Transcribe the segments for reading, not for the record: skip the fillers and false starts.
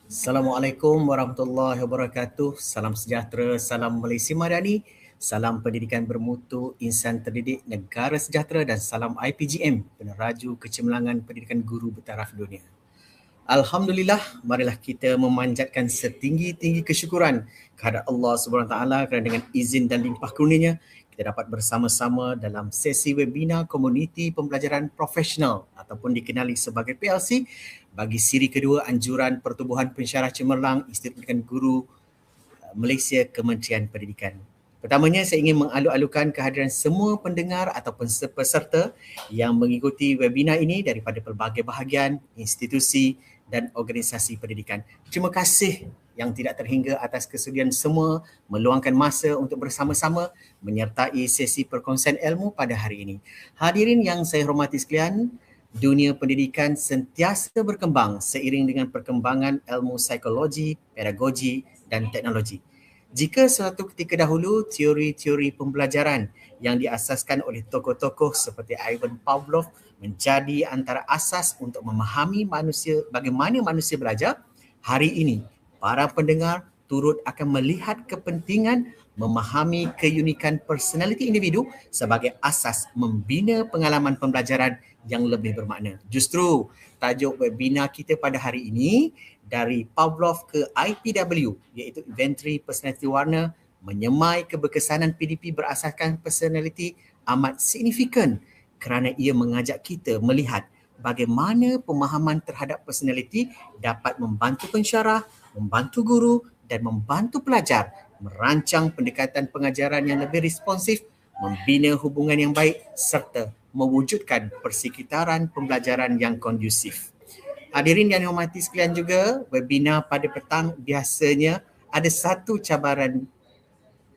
Assalamualaikum warahmatullahi wabarakatuh. Salam sejahtera, salam Malaysia Madani, salam pendidikan bermutu, insan terdidik, negara sejahtera dan salam IPGM, peneraju kecemerlangan pendidikan guru bertaraf dunia. Alhamdulillah, marilah kita memanjatkan setinggi-tinggi kesyukuran kehadrat Allah Subhanahu Wa Taala kerana dengan izin dan limpah kurnianya kita dapat bersama-sama dalam sesi webinar komuniti pembelajaran profesional ataupun dikenali sebagai PLC bagi siri kedua anjuran Pertubuhan Pensyarah Cemerlang Institut Pendidikan Guru Malaysia Kementerian Pendidikan. Pertamanya saya ingin mengalu-alukan kehadiran semua pendengar ataupun peserta yang mengikuti webinar ini daripada pelbagai bahagian, institusi dan organisasi pendidikan. Terima kasih yang tidak terhingga atas kesudian semua meluangkan masa untuk bersama-sama menyertai sesi perkongsian ilmu pada hari ini. Hadirin yang saya hormati sekalian, dunia pendidikan sentiasa berkembang seiring dengan perkembangan ilmu psikologi, pedagogi dan teknologi. Jika suatu ketika dahulu teori-teori pembelajaran yang diasaskan oleh tokoh-tokoh seperti Ivan Pavlov menjadi antara asas untuk memahami manusia, bagaimana manusia belajar, hari ini para pendengar turut akan melihat kepentingan memahami keunikan personaliti individu sebagai asas membina pengalaman pembelajaran yang lebih bermakna. Justru tajuk webinar kita pada hari ini dari Pavlov ke IPW iaitu Inventory Personality Warna menyemai keberkesanan PDP berasaskan personality amat signifikan kerana ia mengajak kita melihat bagaimana pemahaman terhadap personality dapat membantu pensyarah, membantu guru dan membantu pelajar merancang pendekatan pengajaran yang lebih responsif, membina hubungan yang baik serta mewujudkan persekitaran pembelajaran yang kondusif. Hadirin yang dihormati sekalian juga, webinar pada petang biasanya ada satu cabaran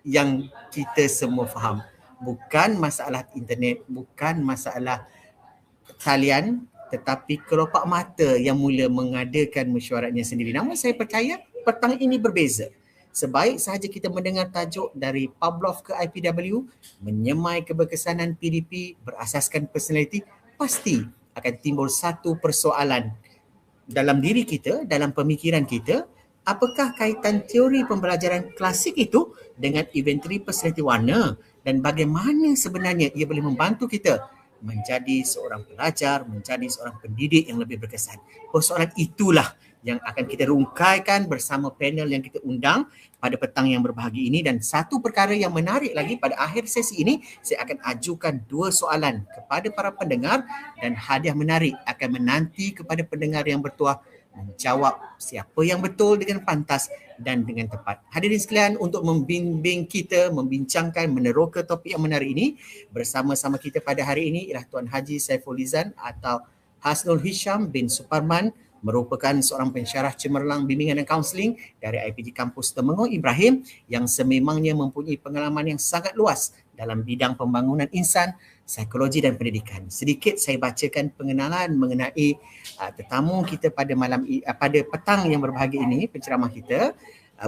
yang kita semua faham. Bukan masalah internet, bukan masalah talian, tetapi kelopak mata yang mula mengadakan mesyuaratnya sendiri. Namun saya percaya petang ini berbeza. Sebaik sahaja kita mendengar tajuk dari Pavlov ke IPW, menyemai keberkesanan PDP berasaskan personality, pasti akan timbul satu persoalan dalam diri kita, dalam pemikiran kita, apakah kaitan teori pembelajaran klasik itu dengan inventory personality warna dan bagaimana sebenarnya ia boleh membantu kita menjadi seorang pelajar, menjadi seorang pendidik yang lebih berkesan. Persoalan itulah yang akan kita rungkaikan bersama panel yang kita undang pada petang yang berbahagia ini. Dan satu perkara yang menarik lagi, pada akhir sesi ini saya akan ajukan dua soalan kepada para pendengar dan hadiah menarik akan menanti kepada pendengar yang bertuah menjawab siapa yang betul dengan pantas dan dengan tepat. Hadirin sekalian, untuk membimbing kita, membincangkan, meneroka topik yang menarik ini, bersama-sama kita pada hari ini ialah Tuan Haji Saifulizan atau Hasnul Hisham bin Suparman, merupakan seorang pensyarah cemerlang bimbingan dan kaunseling dari IPG Kampus Temenggung Ibrahim yang sememangnya mempunyai pengalaman yang sangat luas dalam bidang pembangunan insan, psikologi dan pendidikan. Sedikit saya bacakan pengenalan mengenai tetamu kita pada pada petang yang berbahagia ini, penceramah kita.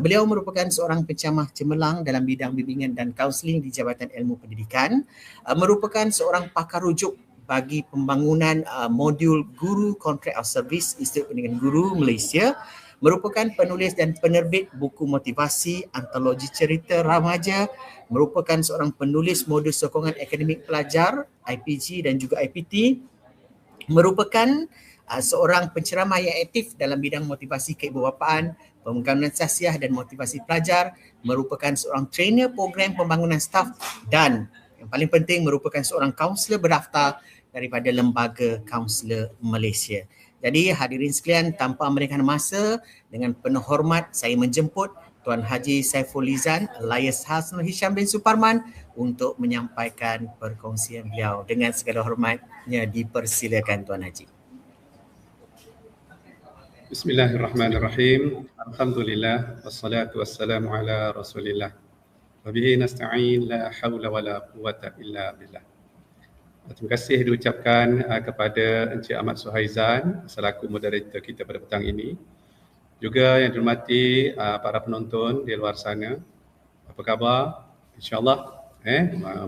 Beliau merupakan seorang penceramah cemerlang dalam bidang bimbingan dan kaunseling di Jabatan Ilmu Pendidikan, merupakan seorang pakar rujuk bagi pembangunan modul Guru Contract of Service Institut Pendidikan Guru Malaysia, merupakan penulis dan penerbit buku motivasi, antologi cerita remaja, merupakan seorang penulis modul sokongan akademik pelajar IPG dan juga IPT, merupakan seorang penceramah yang aktif dalam bidang motivasi keibubapaan, pembangunan sasiah dan motivasi pelajar, merupakan seorang trainer program pembangunan staf dan yang paling penting merupakan seorang kaunselor berdaftar daripada Lembaga Kaunselor Malaysia. Jadi hadirin sekalian, tanpa memberikan masa, dengan penuh hormat saya menjemput Tuan Haji Saifulizan alias Hasnul Hisham bin Suparman untuk menyampaikan perkongsian beliau. Dengan segala hormatnya dipersilakan Tuan Haji. Bismillahirrahmanirrahim. Alhamdulillah wassalatu wassalamu ala Rasulillah. Wa bihi nasta'in, la haula wala quwwata illa billah. Terima kasih diucapkan kepada Encik Ahmad Suhaizan selaku moderator kita pada petang ini. Juga yang dihormati para penonton di luar sana. Apa khabar? InsyaAllah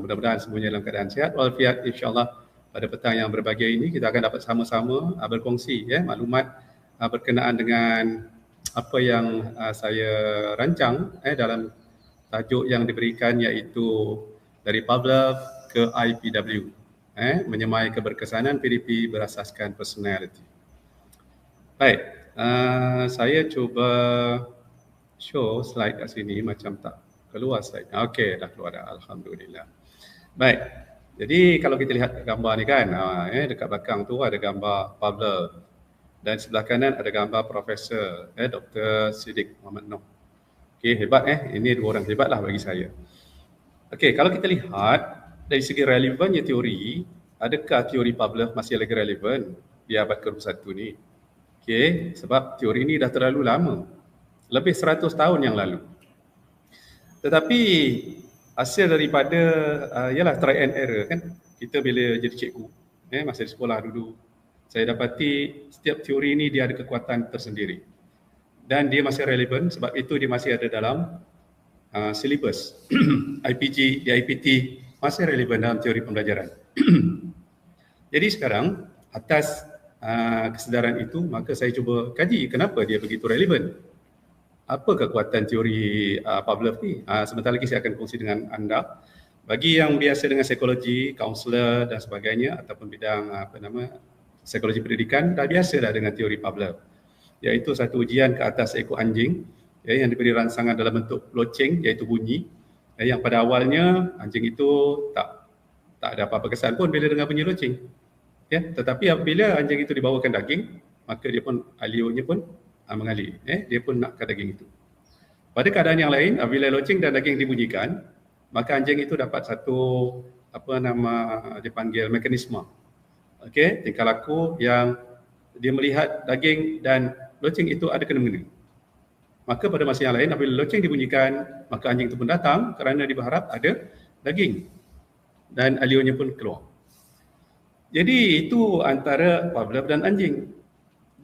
mudah-mudahan semuanya dalam keadaan sihat walafiat. InsyaAllah pada petang yang berbahagia ini kita akan dapat sama-sama berkongsi maklumat berkenaan dengan apa yang saya rancang dalam tajuk yang diberikan, iaitu dari Pavlov ke IPW, menyemai keberkesanan PDP berasaskan personality. Baik, saya cuba show slide kat sini, macam tak keluar slide. Okey, dah keluar dah, alhamdulillah. Baik, jadi kalau kita lihat gambar ni kan, dekat belakang tu ada gambar Pavlov dan sebelah kanan ada gambar Profesor Dr. Siddiq Mohamed Noh. Okey, hebat ini dua orang hebat lah bagi saya. Okey, kalau kita lihat dari segi relevannya teori, adakah teori Pavlov masih lagi relevan di abad ke-21 ni? Okey, sebab teori ni dah terlalu lama. Lebih 100 tahun yang lalu. Tetapi hasil daripada ialah try and error kan. Kita bila jadi cikgu, masa di sekolah dulu, saya dapati setiap teori ni dia ada kekuatan tersendiri. Dan dia masih relevan sebab itu dia masih ada dalam silibus IPG, IPT, masih relevan dalam teori pembelajaran. Jadi sekarang atas kesedaran itu, maka saya cuba kaji kenapa dia begitu relevan. Apa kekuatan teori Pavlov ni? Sebentar lagi saya akan kongsi dengan anda. Bagi yang biasa dengan psikologi, kaunselor dan sebagainya, ataupun bidang psikologi pendidikan, dah biasa dah dengan teori Pavlov, iaitu satu ujian ke atas ekor anjing yang diberi rangsangan dalam bentuk loceng, iaitu bunyi, yang pada awalnya anjing itu tak ada apa-apa kesan pun bila dengar bunyi loceng. Tetapi apabila anjing itu dibawakan daging, maka dia pun alionya pun mengalir, dia pun nakkan daging itu. Pada keadaan yang lain, apabila loceng dan daging dibunyikan, maka anjing itu dapat satu dipanggil mekanisme, tingkah laku yang dia melihat daging dan loceng itu ada kena-mengena. Maka pada masa yang lain, apabila loceng dibunyikan, maka anjing itu pun datang kerana dia berharap ada daging dan alionya pun keluar. Jadi itu antara Pavlov dan anjing.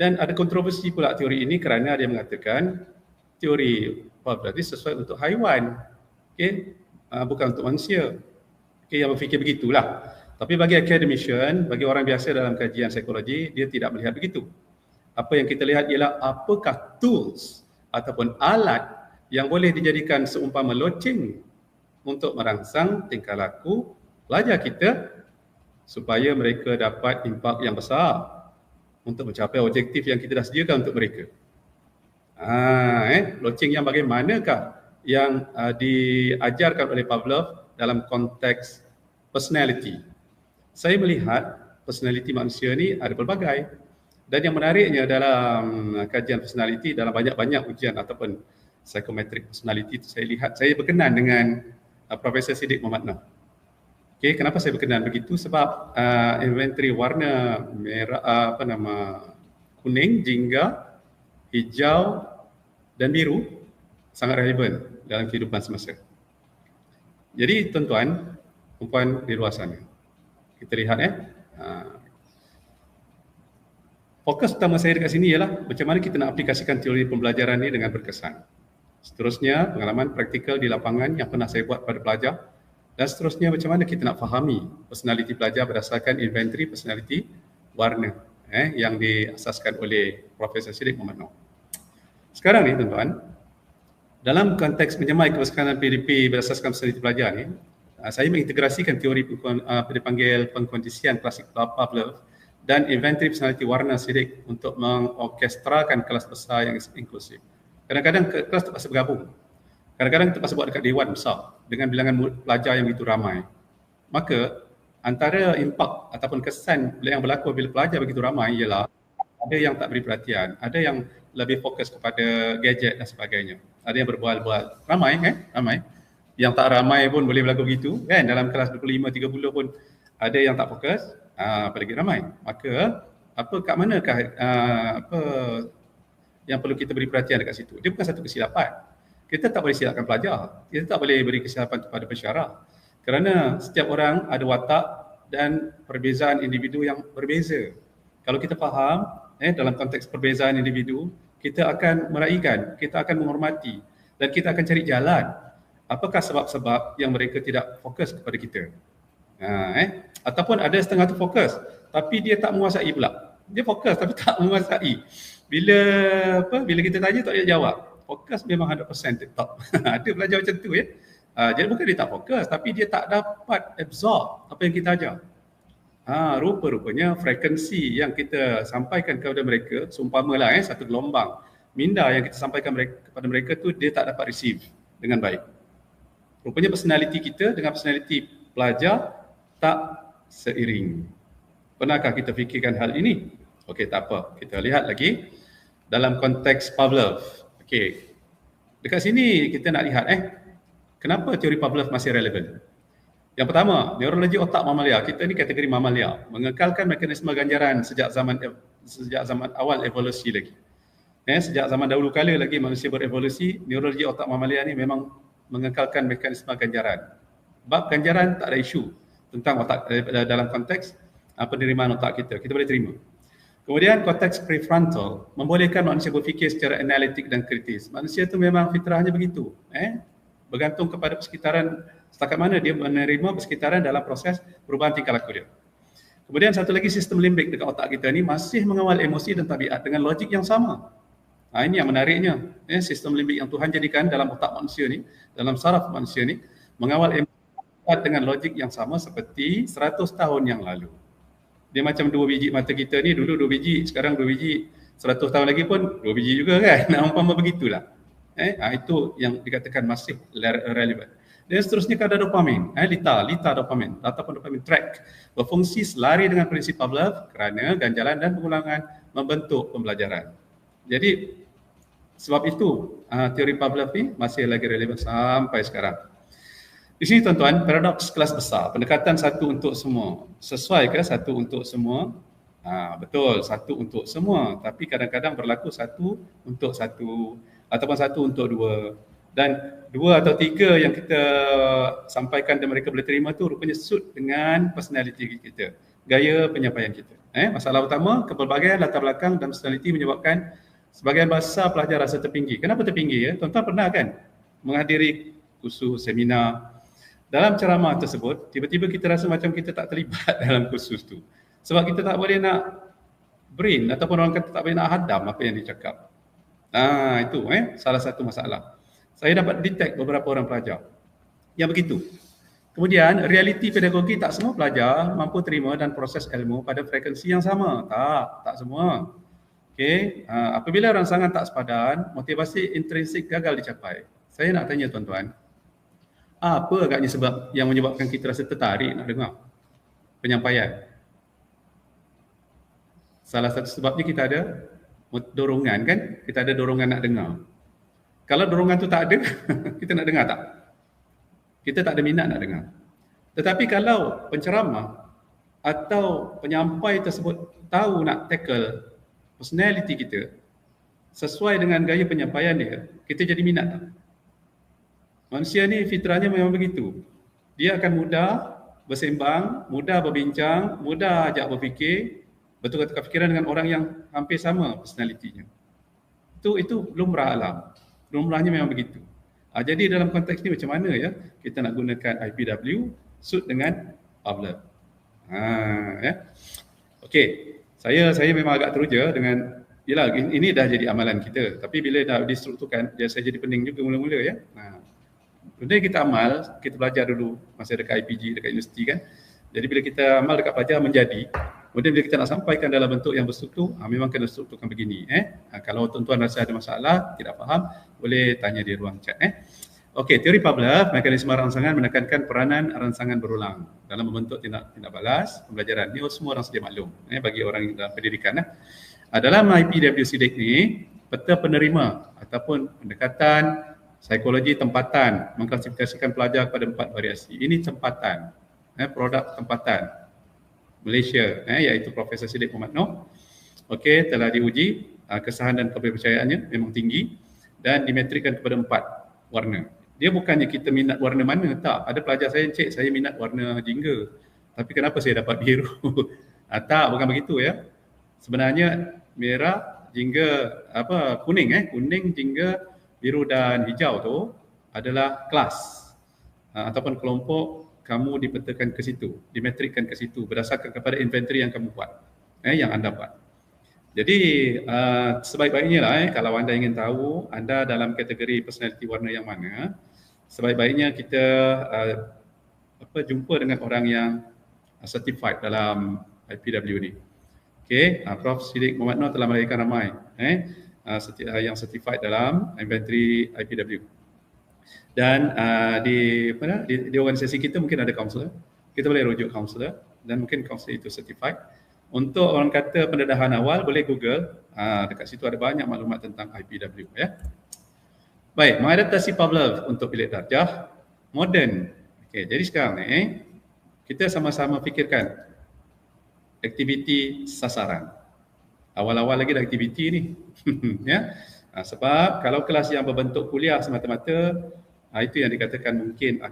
Dan ada kontroversi pula teori ini kerana dia mengatakan teori Pavlov ini sesuai untuk haiwan, bukan untuk manusia. Yang berfikir begitulah. Tapi bagi academician, bagi orang biasa dalam kajian psikologi, dia tidak melihat begitu. Apa yang kita lihat ialah apakah tools ataupun alat yang boleh dijadikan seumpama loceng untuk merangsang tingkah laku pelajar kita supaya mereka dapat impak yang besar untuk mencapai objektif yang kita dah sediakan untuk mereka. Loceng yang bagaimanakah yang diajarkan oleh Pavlov dalam konteks personality? Saya melihat personality manusia ni ada pelbagai. Dan yang menariknya dalam kajian personality, dalam banyak-banyak ujian ataupun psychometric personality, saya berkenan dengan Profesor Siddiq Mohamed Noh. Kenapa saya berkenan begitu? Sebab inventory warna merah, kuning, jingga, hijau dan biru sangat relevan dalam kehidupan semasa. Jadi tuan-tuan, perempuan di luar sana, kita lihat fokus utama saya dekat sini ialah macam mana kita nak aplikasikan teori pembelajaran ini dengan berkesan. Seterusnya, pengalaman praktikal di lapangan yang pernah saya buat pada pelajar. Dan seterusnya, macam mana kita nak fahami personality pelajar berdasarkan inventory personality warna yang diasaskan oleh Profesor Siddiq Mohamed Noh. Sekarang ni tuan-tuan, dalam konteks menyemai keberkesanan PDP berdasarkan personality pelajar ni, saya mengintegrasikan teori dipanggil pengkondisian klasik Pavlov dan inventory personality warna Siddiq untuk mengorkestrakan kelas besar yang inklusif. Kadang-kadang kelas terpaksa bergabung. Kadang-kadang terpaksa buat dekat dewan besar dengan bilangan pelajar yang begitu ramai. Maka antara impak ataupun kesan yang berlaku bila pelajar begitu ramai ialah ada yang tak beri perhatian, ada yang lebih fokus kepada gadget dan sebagainya. Ada yang berbual-bual. Ramai ramai. Yang tak ramai pun boleh berlaku begitu kan, dalam kelas 25-30 pun ada yang tak fokus, apalagi ramai. Maka kat manakah apa yang perlu kita beri perhatian dekat situ? Dia bukan satu kesilapan. Kita tak boleh silapkan pelajar. Kita tak boleh beri kesilapan kepada pensyarah. Kerana setiap orang ada watak dan perbezaan individu yang berbeza. Kalau kita faham dalam konteks perbezaan individu, kita akan meraihkan, kita akan menghormati dan kita akan cari jalan. Apakah sebab-sebab yang mereka tidak fokus kepada kita? Ataupun ada setengah tu fokus tapi dia tak menguasai pula. Dia fokus tapi tak menguasai. bila bila kita tanya tak boleh jawab. Fokus memang 100% TikTok. Ada pelajar macam tu ya. Jadi bukan dia tak fokus, tapi dia tak dapat absorb apa yang kita ajar. Rupa-rupanya frekuensi yang kita sampaikan kepada mereka, seumpamalah satu gelombang minda yang kita sampaikan kepada mereka tu dia tak dapat receive dengan baik. Rupanya personality kita dengan personality pelajar tak seiring. Pernahkah kita fikirkan hal ini? Okey, tak apa. Kita lihat lagi dalam konteks Pavlov. Okey. Dekat sini kita nak lihat kenapa teori Pavlov masih relevan. Yang pertama, neurologi otak mamalia. Kita ni kategori mamalia, mengekalkan mekanisme ganjaran sejak zaman awal evolusi lagi. Sejak zaman dahulu kala lagi manusia berevolusi, neurologi otak mamalia ni memang mengekalkan mekanisme ganjaran. Bab ganjaran tak ada isu tentang otak dalam konteks penerimaan otak kita boleh terima. Kemudian konteks prefrontal membolehkan manusia berfikir secara analitik dan kritis. Manusia tu memang fitrahnya begitu, bergantung kepada persekitaran, setakat mana dia menerima persekitaran dalam proses perubahan tingkah laku dia. Kemudian satu lagi, sistem limbik dekat otak kita ni masih mengawal emosi dan tabiat dengan logik yang sama. Ini yang menariknya, sistem limbik yang Tuhan jadikan dalam otak manusia ni, dalam saraf manusia ni, mengawal emosi dengan logik yang sama seperti 100 tahun yang lalu. Dia macam 2 biji mata kita ni, dulu 2 biji, sekarang 2 biji, 100 tahun lagi pun 2 biji juga kan. Umpama begitulah. Itu yang dikatakan masih relevan. Dan seterusnya kadar dopamin, lita dopamin ataupun dopamin track berfungsi selari dengan prinsip Pavlov kerana ganjalan dan pengulangan membentuk pembelajaran. Jadi sebab itu teori Pavlov ni masih lagi relevan sampai sekarang. Di sini tuan-tuan, paradoks kelas besar, pendekatan satu untuk semua. Sesuai ke satu untuk semua? Betul, satu untuk semua, tapi kadang-kadang berlaku satu untuk satu ataupun satu untuk dua, dan 2 atau 3 yang kita sampaikan dan mereka boleh terima tu rupanya suit dengan personality kita, gaya penyampaian kita. Masalah utama, kepelbagaian latar belakang dan personality menyebabkan sebahagian besar pelajar rasa terpinggi. Kenapa terpinggi ya? Tuan-tuan pernah kan menghadiri kursus, seminar, dalam ceramah tersebut tiba-tiba kita rasa macam kita tak terlibat dalam kursus tu sebab kita tak boleh nak brain ataupun orang kata tak boleh nak hadam apa yang dicakap. Itu salah satu masalah. Saya dapat detect beberapa orang pelajar yang begitu. Kemudian realiti pedagogi, tak semua pelajar mampu terima dan proses ilmu pada frekuensi yang sama. Tak semua. Okey, apabila rangsangan tak sepadan, motivasi intrinsik gagal dicapai. Saya nak tanya tuan-tuan, apa agaknya sebab yang menyebabkan kita rasa tertarik nak dengar penyampaian? Salah satu sebabnya kita ada dorongan kan? Kita ada dorongan nak dengar. Kalau dorongan tu tak ada, kita nak dengar tak? Kita tak ada minat nak dengar. Tetapi kalau penceramah atau penyampai tersebut tahu nak tackle personality kita sesuai dengan gaya penyampaian dia, kita jadi minat tak? Manusia ni fitrahnya memang begitu. Dia akan mudah bersembang, mudah berbincang, mudah ajak berfikir, bertukar-tukar fikiran dengan orang yang hampir sama personalitinya. Itu lumrah alam. Lumrahnya memang begitu. Jadi dalam konteks ni macam mana ya kita nak gunakan IPW suit dengan Pavlov. Okey, saya memang agak teruja dengan ini dah jadi amalan kita. Tapi bila dah distrukturkan, saya jadi pening juga mula-mula ya. Benda yang kita amal, kita belajar dulu masa dekat IPG, dekat universiti kan. Jadi bila kita amal dekat pelajar menjadi, kemudian bila kita nak sampaikan dalam bentuk yang berstruktur, memang kena strukturkan begini. Kalau tuan-tuan rasa ada masalah, tidak faham, boleh tanya di ruang chat. Okey, teori Pavlov, mekanisme rangsangan menekankan peranan rangsangan berulang dalam membentuk tindak balas pembelajaran. Ini semua orang sedia maklum bagi orang yang dalam pendidikan. Dalam IPW SIDIC ni, peta penerima ataupun pendekatan psikologi tempatan mengklasifikasikan pelajar kepada 4 variasi. Ini tempatan, produk tempatan Malaysia, iaitu Profesor Siddiq Muhammad Noh. Okey, telah diuji kesahan dan kepercayaannya memang tinggi dan dimetrikkan kepada 4 warna. Dia bukannya kita minat warna mana, tak. Ada pelajar saya, "Encik, saya minat warna jingga. Tapi kenapa saya dapat biru?" Tak, bukan begitu ya. Sebenarnya merah, jingga, kuning, kuning, jingga, biru dan hijau tu adalah kelas ataupun kelompok kamu dipetakan ke situ, dimetrikkan ke situ berdasarkan kepada inventory yang kamu buat, yang anda buat. Jadi sebaik-baiknya lah kalau anda ingin tahu anda dalam kategori personality warna yang mana, sebaik-baiknya kita jumpa dengan orang yang certified dalam IPW ni. Okey, Prof. Siddiq Mohamed Noor telah melahirkan ramai yang certified dalam inventory IPW. Dan di organisasi kita mungkin ada kaunselor. Kita boleh rujuk kaunselor dan mungkin kaunselor itu certified. Untuk orang kata pendedahan awal boleh Google, dekat situ ada banyak maklumat tentang IPW ya. Baik, mengadaptasi Pavlov untuk bilik darjah moden. Okey, jadi sekarang ni kita sama-sama fikirkan aktiviti sasaran. Awal-awal lagi dah aktiviti ni. Ya. Sebab kalau kelas yang berbentuk kuliah semata-mata, itu yang dikatakan mungkin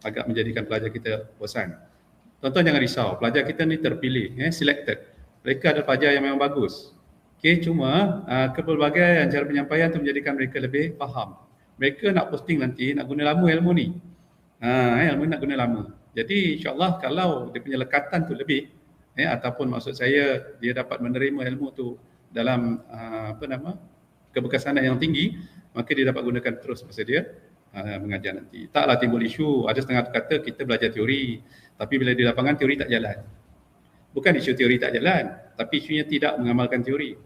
agak menjadikan pelajar kita bosan. Tuan-tuan jangan risau, pelajar kita ni terpilih, selected. Mereka adalah pelajar yang memang bagus. Okay, cuma kepelbagaian cara penyampaian tu menjadikan mereka lebih faham. Mereka nak posting nanti, nak guna lama ilmu ni. Ilmu nak guna lama. Jadi insyaAllah kalau dia punya lekatan tu lebih, ataupun maksud saya dia dapat menerima ilmu tu dalam keberkesanan yang tinggi, maka dia dapat gunakan terus masa dia mengajar nanti. Taklah timbul isu, ada setengah kata kita belajar teori, tapi bila di lapangan teori tak jalan. Bukan isu teori tak jalan, tapi isunya tidak mengamalkan teori.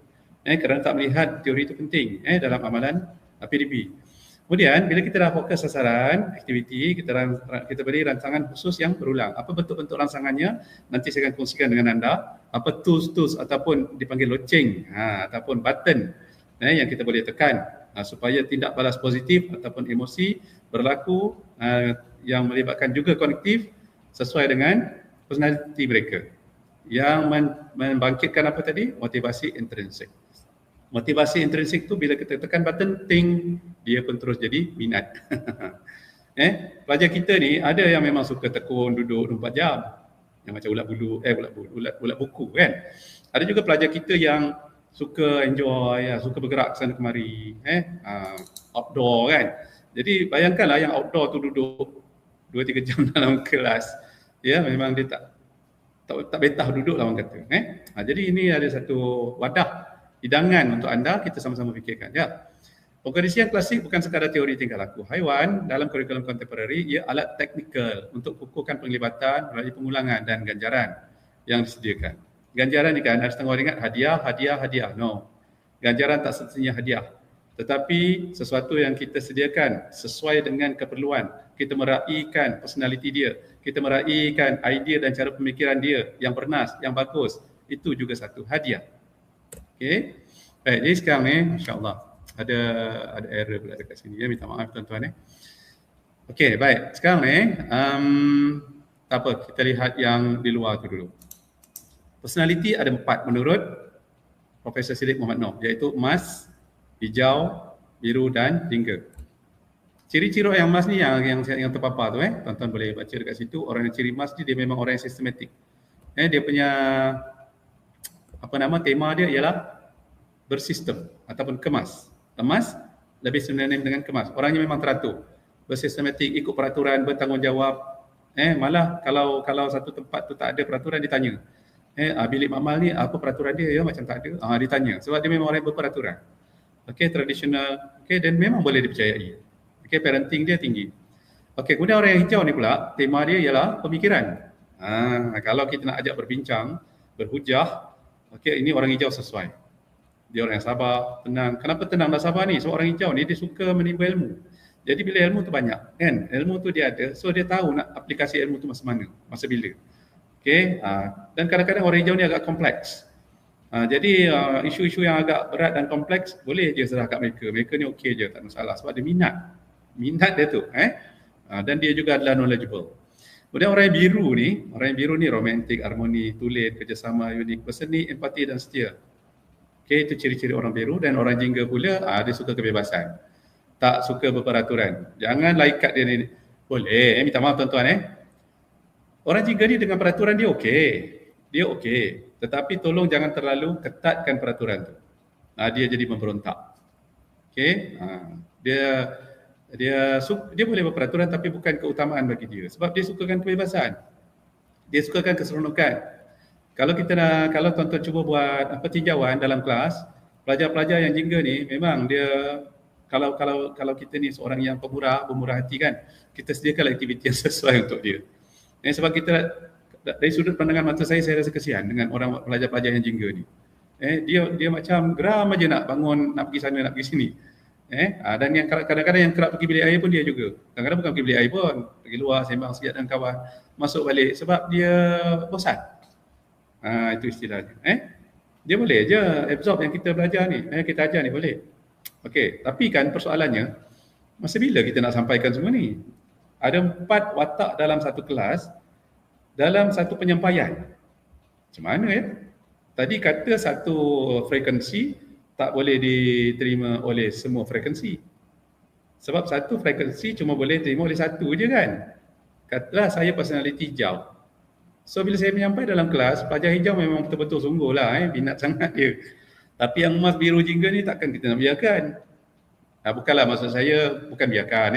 Kerana tak melihat teori itu penting dalam amalan PDP. Kemudian bila kita dah fokus sasaran, aktiviti, kita beri rancangan khusus yang berulang. Apa bentuk-bentuk rangsangannya? Nanti saya akan kongsikan dengan anda. Apa tools ataupun dipanggil loceng ataupun button yang kita boleh tekan supaya tindak balas positif ataupun emosi berlaku yang melibatkan juga kognitif sesuai dengan personality mereka. Yang membangkitkan apa tadi? Motivasi intrinsik. Motivasi intrinsik tu bila kita tekan button ting, dia pun terus jadi minat. Pelajar kita ni ada yang memang suka tekun duduk 24 jam. Yang macam ulat buku kan. Ada juga pelajar kita yang suka enjoy, suka bergerak sana kemari, outdoor kan. Jadi bayangkanlah yang outdoor tu duduk 2-3 jam dalam kelas. Ya, memang dia tak betah duduk lah orang kata. Jadi ini ada satu wadah hidangan untuk anda, kita sama-sama fikirkan. Ya. Pengkondisian klasik bukan sekadar teori tingkah laku haiwan. Dalam kurikulum kontemporari, ia alat teknikal untuk kukuhkan penglibatan melalui pengulangan dan ganjaran yang disediakan. Ganjaran ni kan, ada setengah orang ingat hadiah. No. Ganjaran tak semestinya hadiah. Tetapi sesuatu yang kita sediakan sesuai dengan keperluan. Kita meraihkan personality dia. Kita meraihkan idea dan cara pemikiran dia yang bernas, yang bagus. Itu juga satu hadiah. Okey. Baik, jadi sekarang ni insya-Allah ada error pula dekat sini ya, minta maaf tuan-tuan Okey, baik. Sekarang ni tak apa, kita lihat yang di luar tu dulu. Personality ada 4 menurut Profesor Siddiq Mohamed Noor, iaitu emas, hijau, biru dan jingga. Ciri-ciri yang emas ni yang terpapar tu tuan-tuan boleh baca dekat situ. Orang yang ciri emas ni dia memang orang yang sistematik. Dia punya tema dia ialah bersistem ataupun kemas. Emas lebih sinonim dengan kemas. Orangnya memang teratur, bersistematik, ikut peraturan, bertanggungjawab. Malah kalau satu tempat tu tak ada peraturan ditanya. Bilik makmal ni apa peraturan dia? Ya macam tak ada. Ditanya sebab dia memang orang yang berperaturan. Okey, tradisional. Okey, dan memang boleh dipercayai. Okey, parenting dia tinggi. Okey, kemudian orang yang hijau ni pula tema dia ialah pemikiran. Kalau kita nak ajak berbincang, berhujah, okey, ini orang hijau sesuai. Dia orang yang sabar, tenang. Kenapa tenang dan sabar ni? Sebab orang hijau ni dia suka menimba ilmu. Jadi bila ilmu tu banyak, kan? Ilmu tu dia ada, so dia tahu nak aplikasi ilmu tu masa mana, masa bila. Okey, dan kadang-kadang orang hijau ni agak kompleks. Jadi isu-isu yang agak berat dan kompleks boleh je serah kat mereka. Mereka ni okey je, tak masalah sebab dia minat dia tu. Dan dia juga adalah knowledgeable. Kemudian orang yang biru ni romantik, harmoni, tulen, kerjasama, unik, berseni, empati dan setia. Okey, itu ciri-ciri orang biru. Dan orang jingga pula, dia suka kebebasan. Tak suka berperaturan. Janganlah ikat dia ni. Boleh, minta maaf tuan-tuan Orang jingga ni dengan peraturan dia okey. Dia okey. Tetapi tolong jangan terlalu ketatkan peraturan tu. Dia jadi memberontak. Okey, dia boleh berperaturan tapi bukan keutamaan bagi dia. Sebab dia sukakan kebebasan. Dia sukakan keseronokan. Kalau tuan-tuan cuba buat tinjauan dalam kelas, pelajar-pelajar yang jingga ni memang dia kalau kita ni seorang yang bermurah hati kan, kita sediakan aktiviti yang sesuai untuk dia. Sebab kita dari sudut pandangan mata saya rasa kesian dengan orang pelajar-pelajar yang jingga ni. Dia macam geram aja nak bangun, nak pergi sana, nak pergi sini. Dan yang kadang-kadang yang kerap pergi bilik air pun dia juga. Kadang-kadang bukan pergi bilik air pun, pergi luar sembang sekejap dengan kawan, masuk balik sebab dia bosan. Itu istilahnya. Dia boleh je absorb yang kita belajar ni, kita ajar ni boleh. Okey, tapi kan persoalannya, masa bila kita nak sampaikan semua ni? Ada 4 watak dalam satu kelas, dalam satu penyampaian. Macam mana ya? Tadi kata satu frekuensi tak boleh diterima oleh semua frekuensi. Sebab satu frekuensi cuma boleh terima oleh satu je kan. Katalah saya personality hijau. So bila saya menyampaikan dalam kelas, pelajar hijau memang betul-betul sungguh lah, minat sangat dia. Tapi yang emas biru jingga ni takkan kita nak biarkan. Bukanlah maksud saya, bukan biarkan.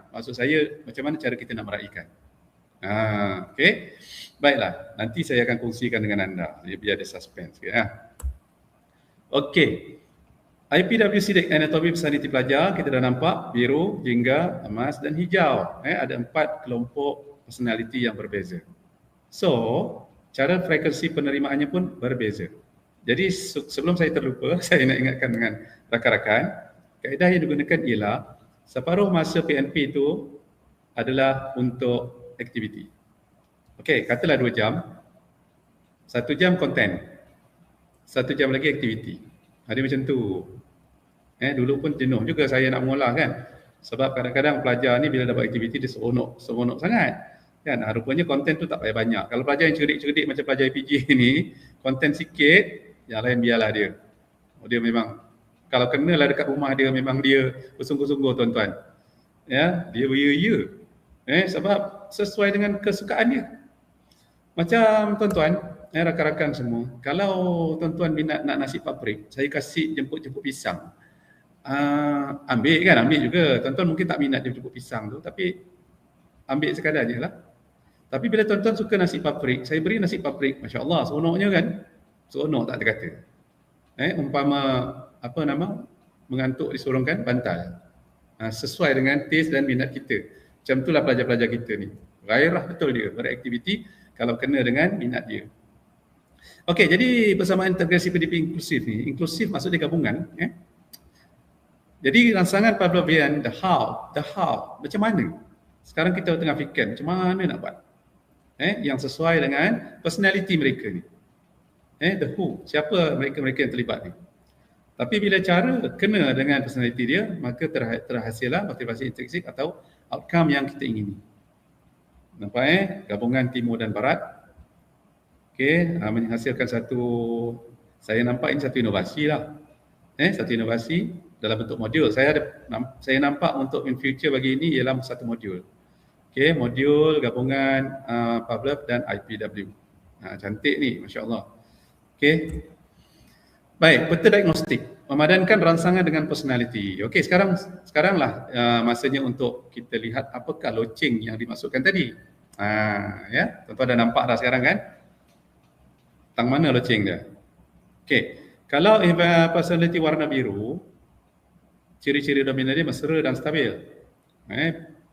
Maksud saya macam mana cara kita nak meraihkan. Okey. Baiklah, nanti saya akan kongsikan dengan anda. Biar ada suspense. Okey. IPW Sidik Anatomi Personality Pelajar, kita dah nampak biru, jingga, emas dan hijau. Ada 4 kelompok personality yang berbeza. So, cara frekuensi penerimaannya pun berbeza. Jadi sebelum saya terlupa, saya nak ingatkan dengan rakan-rakan, kaedah yang digunakan ialah separuh masa PNP itu adalah untuk aktiviti. Okey, katalah 2 jam. 1 jam konten. 1 jam lagi aktiviti. Ada macam tu. Dulu pun jenuh juga saya nak mengolah kan. Sebab kadang-kadang pelajar ni bila dapat aktiviti dia seronok sangat. Kan, rupanya konten tu tak payah banyak. Kalau pelajar yang cerdik-cerdik macam pelajar IPG ni, konten sikit, yang lain biarlah dia. Dia memang, kalau kenalah dekat rumah dia, memang dia bersungguh-sungguh tuan-tuan. Dia beria-ia. Sebab sesuai dengan kesukaan dia. Macam tuan-tuan, rakan-rakan semua, kalau tuan-tuan minat nak nasi paprik, saya kasih jemput-jemput pisang. Ambil juga. Tuan-tuan mungkin tak minat jemput pisang tu, tapi ambil sekadar je lah. Tapi bila tuan-tuan suka nasi paprik, saya beri nasi paprik, Masya Allah, seronoknya kan? Seronok tak ada kata. Umpama, mengantuk disorongkan, bantal. Sesuai dengan taste dan minat kita. Macam itulah pelajar-pelajar kita ni. Gairah betul dia, beraktiviti kalau kena dengan minat dia. Okey, jadi persamaan integrasi PDP inklusif ni, inklusif maksudnya gabungan. Jadi rangsangan Pavlovian, the how, macam mana? Sekarang kita tengah fikir macam mana nak buat. Yang sesuai dengan personality mereka ni. The who, siapa mereka yang terlibat ni. Tapi bila cara kena dengan personality dia, maka terhasillah motivasi intrinsik atau outcome yang kita ingini. Nampak gabungan timur dan barat. Okey, menghasilkan saya nampak ini satu inovasi lah. Satu inovasi dalam bentuk modul. Saya nampak untuk in future bagi ini ialah satu modul. Okey, modul gabungan Pavlov dan IPW. Cantik ni, Masya Allah. Okey. Baik, peta diagnostik. Memadankan rangsangan dengan personality. Okey, sekaranglah masanya untuk kita lihat apakah loceng yang dimaksudkan tadi. Tuan-tuan dah nampak dah sekarang kan? Tang mana loceng dia? Okey, kalau personality warna biru, ciri-ciri dominan dia mesra dan stabil.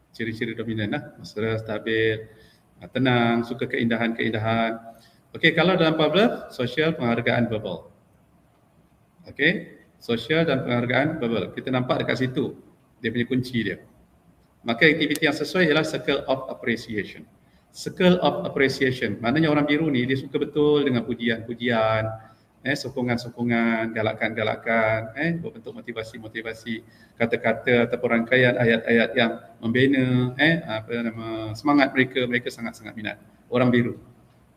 Ciri-ciri dominan lah, mesra, stabil, tenang, suka keindahan-keindahan. Okey, kalau dalam Pavlov, sosial, penghargaan, verbal. Okey, sosial dan penghargaan, verbal. Kita nampak dekat situ, dia punya kunci dia. Maka aktiviti yang sesuai ialah circle of appreciation. Circle of appreciation, maknanya orang biru ni dia suka betul dengan pujian-pujian, sokongan-sokongan, galakan-galakan, berbentuk motivasi-motivasi, kata-kata ataupun rangkaian ayat-ayat yang membina, semangat mereka sangat-sangat minat. Orang biru.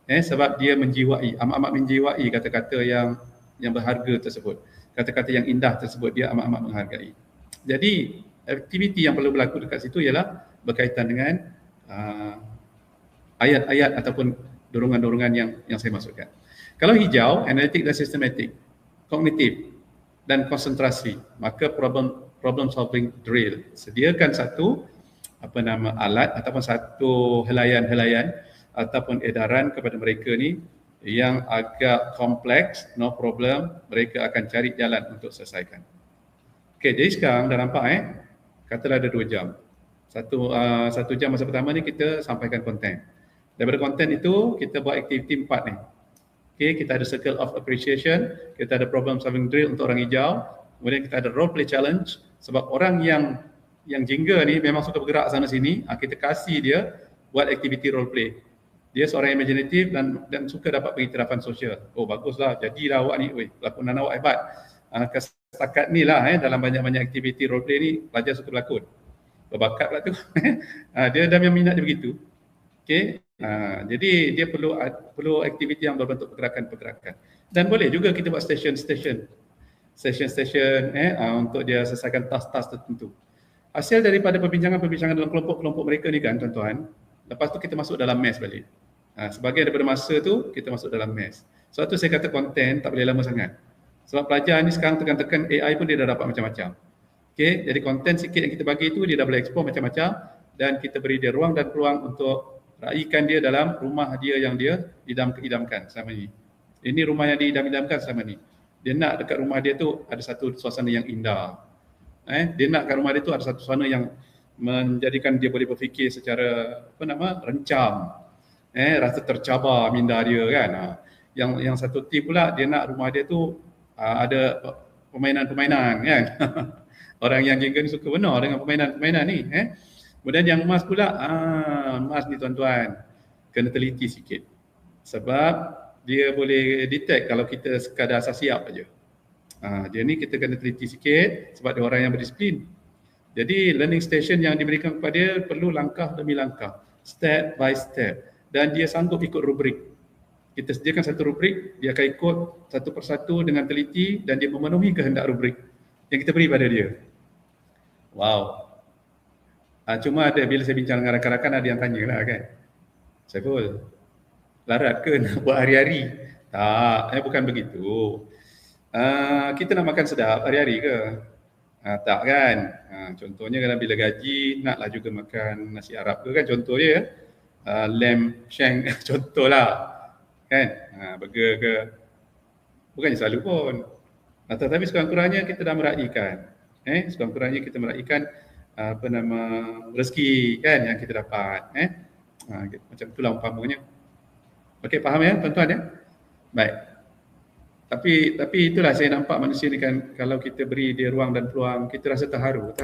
Sebab dia menjiwai, amat-amat menjiwai kata-kata yang berharga tersebut. Kata-kata yang indah tersebut dia amat-amat menghargai. Jadi, aktiviti yang perlu berlaku dekat situ ialah berkaitan dengan ayat-ayat ataupun dorongan-dorongan yang saya maksudkan. Kalau hijau, analitik dan sistematik, kognitif dan konsentrasi, maka problem solving drill. Sediakan satu alat ataupun satu helaian-helaian ataupun edaran kepada mereka ni Yang agak kompleks, no problem, mereka akan cari jalan untuk selesaikan. Okey, jadi sekarang dah nampak katalah ada 2 jam. Satu jam masa pertama ni kita sampaikan konten. Daripada konten itu kita buat aktiviti 4 ni. Okey, kita ada circle of appreciation, kita ada problem solving drill untuk orang hijau, kemudian kita ada role play challenge sebab orang yang jingga ni memang suka bergerak sana sini, kita kasih dia buat aktiviti role play. Dia seorang imaginatif dan suka dapat pengiktirafan sosial. Oh baguslah, jadilah awak ni, lakonan awak hebat. Setakat ni lah dalam banyak-banyak aktiviti role play ni pelajar suka berlakon. Berbakat pula tu. Dia dah memang minat dia begitu. Okey. Jadi dia perlu aktiviti yang berbentuk pergerakan-pergerakan. Dan boleh juga kita buat station untuk dia selesaikan task-task tertentu. Hasil daripada perbincangan dalam kelompok-kelompok mereka ni kan tuan-tuan, lepas tu kita masuk dalam mes balik. Sebagai daripada masa tu kita masuk dalam mes. Sebab tu saya kata konten tak boleh lama sangat. Sebab pelajar ni sekarang tekan-tekan AI pun dia dah dapat macam-macam. Okey, jadi konten sikit yang kita bagi tu dia dah boleh explore macam-macam dan kita beri dia ruang dan peluang untuk raikan dia dalam rumah dia yang dia idamkan selama ni. Ini rumah yang diidam-idamkan selama ni. Dia nak dekat rumah dia tu ada satu suasana yang indah. Dia nak kat rumah dia tu ada satu suasana yang menjadikan dia boleh berfikir secara rencam. Rasa tercabar minda dia kan. Yang satu tip pula dia nak rumah dia tu ada permainan-permainan kan. Orang yang jengkel ni suka benar dengan permainan-permainan ni. Kemudian yang emas pula, emas ni tuan-tuan kena teliti sikit. Sebab dia boleh detect kalau kita sekadar asas siap aja. Dia ni kita kena teliti sikit sebab dia orang yang berdisiplin. Jadi learning station yang diberikan kepada dia perlu langkah demi langkah, step by step. Dan dia sanggup ikut rubrik. Kita sediakan satu rubrik, dia akan ikut satu persatu dengan teliti dan dia memenuhi kehendak rubrik yang kita beri pada dia. Wow. Cuma ada bila saya bincang dengan rakan-rakan ada yang tanya lah kan. Saiful, larat ke nak buat hari-hari? Tak, bukan begitu. Kita nak makan sedap hari-hari ke? Tak kan? Contohnya kalau bila gaji naklah juga makan nasi Arab ke kan contohnya. Lamb shank contohlah. Kan? Burger ke. Bukannya selalu pun. Tetapi sekurang-kurangnya kita dah meraihkan. Sekurang-kurangnya kita meraihkan rezeki kan yang kita dapat. Macam itulah umpamanya. Okey, faham ya tuan-tuan ya? Baik. Tapi itulah saya nampak manusia ni kan kalau kita beri dia ruang dan peluang, kita rasa terharu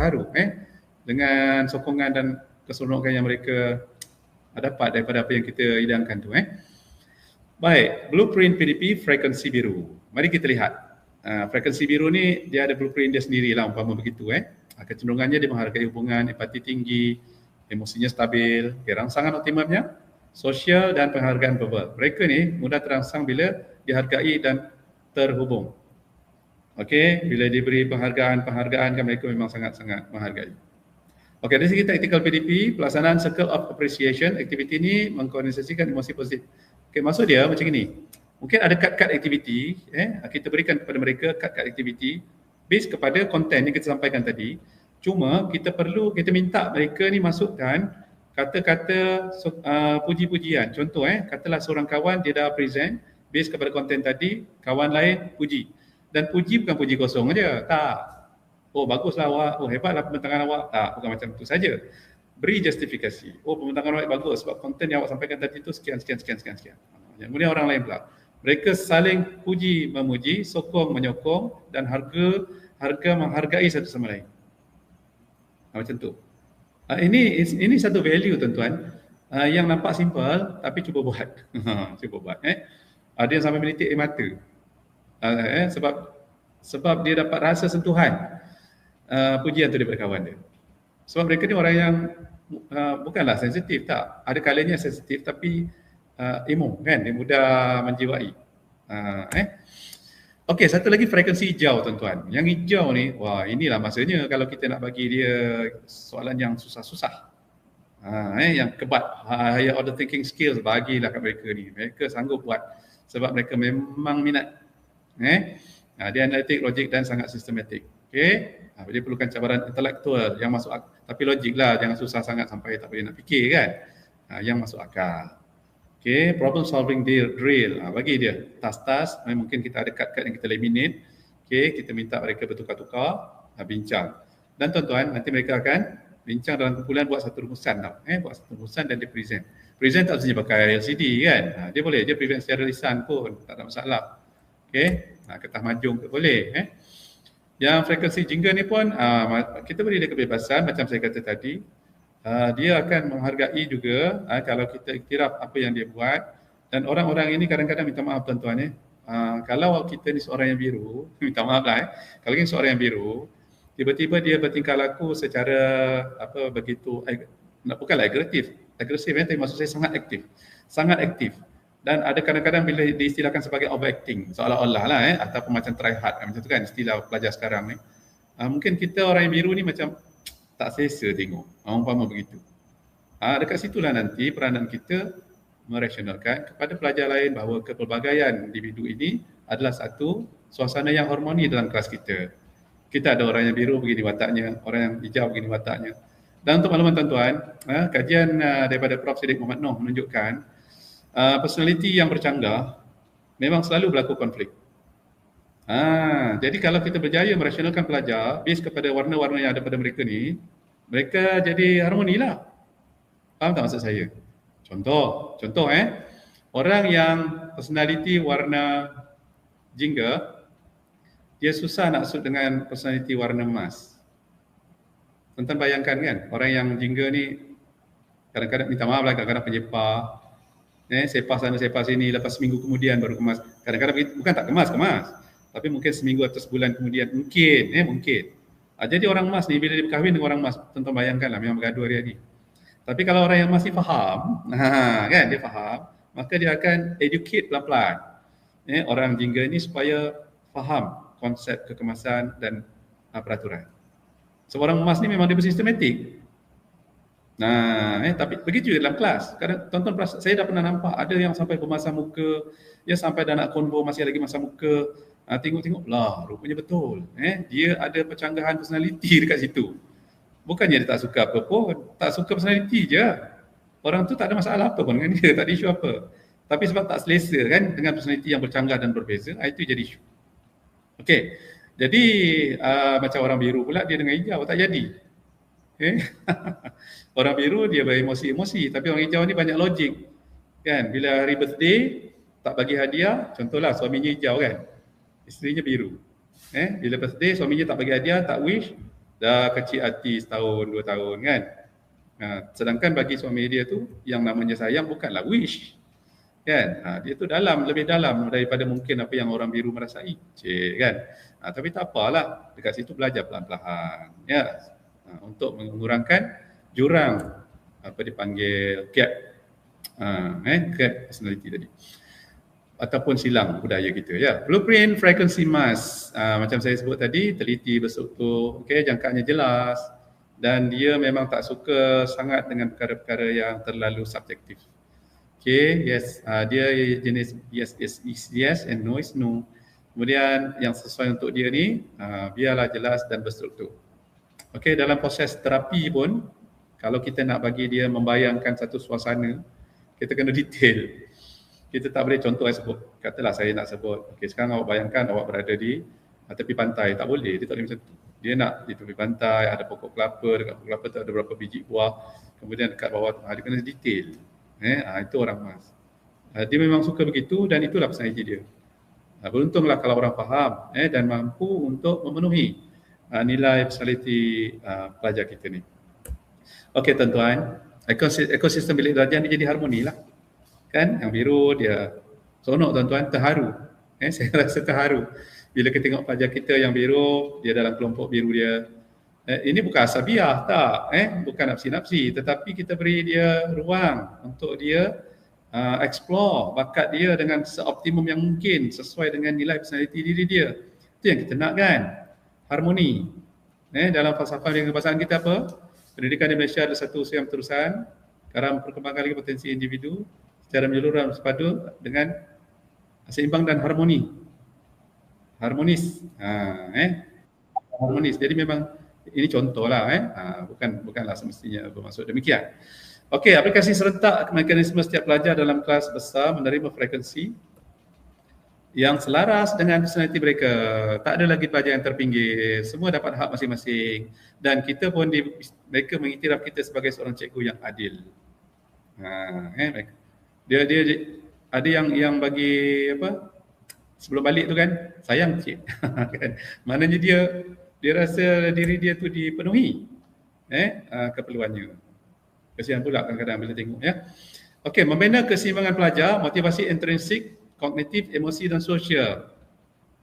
dengan sokongan dan keseronokan yang mereka dapat daripada apa yang kita idamkan tu. Baik, blueprint PDP frekuensi biru. Mari kita lihat. Frekuensi biru ni dia ada blueprint dia sendirilah umpama begitu. Kecenderungannya dia menghargai hubungan, empati tinggi, emosinya stabil, rangsangan optimumnya, sosial dan penghargaan verbal. Mereka ni mudah terangsang bila dihargai dan terhubung. Okey, bila diberi penghargaan kan mereka memang sangat-sangat menghargai. Okey, dari segi tactical PDP, pelaksanaan Circle of Appreciation, aktiviti ini mengkoordinasikan emosi positif. Okey, maksud dia macam ini. Mungkin ada kad-kad aktiviti, kita berikan kepada mereka kad-kad aktiviti based kepada konten yang kita sampaikan tadi. Cuma kita minta mereka ni masukkan kata-kata puji-pujian. Contoh katalah seorang kawan dia dah present based kepada konten tadi, kawan lain puji. Dan puji bukan puji kosong aja, tak. Oh baguslah awak, oh hebatlah pembintangan awak. Tak, bukan macam itu saja. Beri justifikasi. Oh pembintangan awak bagus sebab konten yang awak sampaikan tadi itu sekian. Kemudian orang lain pula. Mereka saling puji memuji, sokong menyokong dan harga menghargai satu sama lain. Macam tu. Ini satu value tuan-tuan yang nampak simple tapi cuba buat. Cuba buat. Ada yang sampai menitik air mata. Sebab dia dapat rasa sentuhan pujian tu daripada kawan dia. Sebab mereka ni orang yang bukanlah sensitif, tak. Ada kalanya sensitif tapi emo kan, dia mudah menjiwai. Okey, satu lagi frekuensi hijau tuan-tuan. Yang hijau ni, wah inilah masanya kalau kita nak bagi dia soalan yang susah-susah. Yang kebat higher order thinking skills bagilah kat mereka ni. Mereka sanggup buat sebab mereka memang minat. Dia analitik, logik dan sangat sistematik. Okey. Dia perlukan cabaran intelektual yang masuk tapi logik lah, jangan susah sangat sampai tak boleh nak fikir kan. Yang masuk akal. Okay, problem solving drill. Bagi dia tas-tas, mungkin kita ada kad-kad yang kita laminate. Okay, kita minta mereka bertukar-tukar, bincang. Dan tuan-tuan, nanti mereka akan bincang dalam kumpulan, buat satu rumusan tau. Buat satu rumusan dan dia present. Present tak mesti pakai LCD kan. Dia boleh je present secara lisan pun, tak ada masalah. Okay, kertas majung pun boleh. Yang frekuensi jingga ni pun kita beri dia kebebasan macam saya kata tadi. Dia akan menghargai juga kalau kita iktiraf apa yang dia buat. Dan orang-orang ini kadang-kadang minta maaf tuan-tuan kalau kita ni seorang yang biru, minta maaf lah kalau ini seorang yang biru, tiba-tiba dia bertingkah laku secara begitu, bukanlah agresif tapi maksud saya sangat aktif. Dan ada kadang-kadang bila diistilahkan sebagai overacting, seolah-olah lah ataupun macam try hard macam tu kan istilah pelajar sekarang ni. Mungkin kita orang yang biru ni macam tak selesa tengok, umpama begitu. Dekat situlah nanti peranan kita merasionalkan kepada pelajar lain bahawa kepelbagaian individu ini adalah satu suasana yang harmoni dalam kelas kita. Kita ada orang yang biru begini wataknya, orang yang hijau begini wataknya. Dan untuk makluman tuan-tuan, kajian daripada Prof. Siddiq Muhammad Noh menunjukkan personality yang bercanggah memang selalu berlaku konflik. Jadi kalau kita berjaya merasionalkan pelajar based kepada warna-warna yang ada pada mereka ni, mereka jadi harmoni lah. Faham tak maksud saya? Contoh orang yang personality warna jingga, dia susah nak suit dengan personality warna emas. Tuan-tuan bayangkan kan, orang yang jingga ni kadang-kadang minta maaf lah, kadang-kadang penyepah, sepah sana sepah sini, lepas seminggu kemudian baru kemas. Kadang-kadang bukan tak kemas, tapi mungkin seminggu atau sebulan kemudian mungkin. Jadi orang emas ni bila dia berkahwin dengan orang emas, tuan-tuan bayangkanlah memang bergaduh hari-hari. Tapi kalau orang yang masih faham, kan dia faham, maka dia akan educate pelan-pelan orang jingga ini supaya faham konsep kekemasan dan peraturan. Seorang emas ni memang dia bersistematik. Tapi begitu dalam kelas. Kadang tuan-tuan saya dah pernah nampak ada yang sampai bermasam muka, dia sampai dah nak konvo masih lagi masam muka. Tengok-tengok lah, rupanya betul. Dia ada pencanggahan personality dekat situ. Bukannya dia tak suka apa pun, tak suka personality je. Orang tu tak ada masalah apa pun dengan dia, tak ada isu apa. Tapi sebab tak selesa kan dengan personality yang bercanggah dan berbeza, itu jadi isu. Okey. Jadi macam orang biru pula dia dengan hijau tak jadi. Orang biru dia beremosi-emosi, tapi orang hijau ni banyak logik. Kan, bila hari birthday tak bagi hadiah, contohlah suaminya hijau kan. Isterinya biru. Bila birthday suaminya tak bagi hadiah, tak wish, dah kecil hati setahun, 2 tahun kan. Sedangkan bagi suami dia tu yang namanya sayang bukanlah wish. Kan? Dia tu lebih dalam daripada mungkin apa yang orang biru merasai. Kan? Tapi tak apalah, dekat situ belajar pelan-pelan. Untuk mengurangkan jurang apa dipanggil gap gap personality tadi. Ataupun silang budaya kita Blueprint frequency mask, macam saya sebut tadi, teliti, berstruktur, jangkaan jelas, dan dia memang tak suka sangat dengan perkara-perkara yang terlalu subjektif. Dia jenis yes and no is no. Kemudian yang sesuai untuk dia ni biarlah jelas dan berstruktur. Dalam proses terapi pun kalau kita nak bagi dia membayangkan satu suasana, kita kena detail. Kita tak boleh contoh saya sebut. Katalah saya nak sebut, sekarang awak bayangkan awak berada di tepi pantai. Tak boleh, dia tak boleh macam tu. Dia nak di tepi pantai, ada pokok kelapa, dekat pokok kelapa tu ada berapa biji buah. Kemudian dekat bawah tu, dia kena detail. Itu orang emas. Dia memang suka begitu dan itulah personality dia. Beruntunglah kalau orang faham dan mampu untuk memenuhi nilai personality pelajar kita ni. Tuan-tuan, ekosistem bilik belajar ni jadi harmoni lah. Kan, yang biru dia seronok tuan-tuan, terharu. Saya rasa terharu bila kita tengok pelajar kita yang biru, dia dalam kelompok biru dia. Ini bukan asabiah, tak. Bukan nafsi-nafsi, tetapi kita beri dia ruang untuk dia explore bakat dia dengan seoptimum yang mungkin sesuai dengan nilai personality diri dia. Itu yang kita nak kan, harmoni. Dalam falsafah dan kebahasaan kita apa? Pendidikan di Malaysia adalah satu usaha yang terusan kerana perkembangan lagi potensi individu secara menyeluruh dan sepadu dengan seimbang dan harmonis. Harmonis. Jadi memang ini contohlah bukanlah semestinya bermaksud demikian. Okey, aplikasi serentak mekanisme setiap pelajar dalam kelas besar menerima frekuensi yang selaras dengan personaliti mereka. Tak ada lagi pelajar yang terpinggir. Semua dapat hak masing-masing. Dan kita pun mereka mengiktiraf kita sebagai seorang cikgu yang adil. Dia ada yang bagi apa? Sebelum balik tu kan, sayang cik. Kan? Maknanya dia rasa diri dia tu dipenuhi keperluannya. Kesian pula kadang-kadang bila tengok ya. Okey, membina keseimbangan pelajar, motivasi intrinsik, kognitif, emosi dan sosial.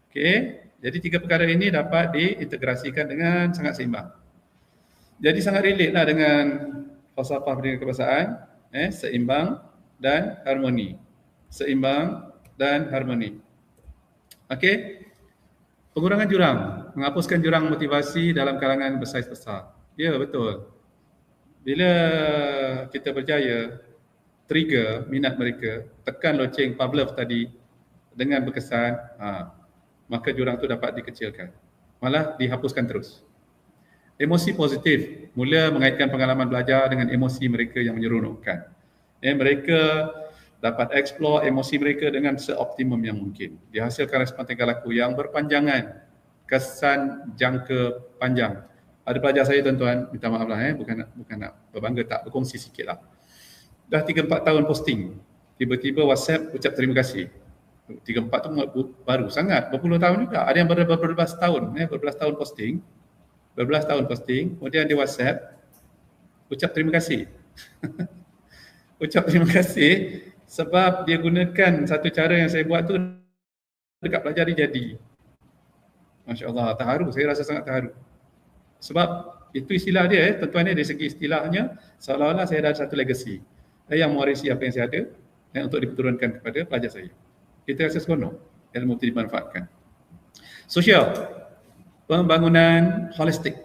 Okey, jadi 3 perkara ini dapat diintegrasikan dengan sangat seimbang. Jadi sangat relate lah dengan falsafah pendidikan kebangsaan, seimbang dan harmoni. Seimbang dan harmoni. Okey. Pengurangan jurang, menghapuskan jurang motivasi dalam kalangan bersaiz besar. Ya, betul. Bila kita berjaya trigger minat mereka, tekan loceng Pavlov tadi dengan berkesan, maka jurang tu dapat dikecilkan. Malah dihapuskan terus. Emosi positif, mula mengaitkan pengalaman belajar dengan emosi mereka yang menyeronokkan. Mereka dapat explore emosi mereka dengan seoptimum yang mungkin. Dihasilkan respon tingkah laku yang berpanjangan, kesan jangka panjang. Ada pelajar saya tuan-tuan, minta maaf lah bukan nak berbangga, tak berkongsi sikit lah. Dah 3-4 tahun posting, tiba-tiba WhatsApp ucap terima kasih. 3-4 tu baru sangat, berpuluh tahun juga. Ada yang berbelas tahun, berbelas tahun posting, kemudian di WhatsApp ucap terima kasih. Ucap terima kasih sebab dia gunakan satu cara yang saya buat tu dekat pelajar dia jadi. Masya Allah, terharu, saya rasa sangat terharu. Sebab itu istilah dia, tuan-tuan dari segi istilahnya, seolah-olah saya ada satu legacy yang mewarisi apa yang saya ada untuk diturunkan kepada pelajar saya. Kita rasa seronok, ilmu itu dimanfaatkan. Sosial, pembangunan holistik,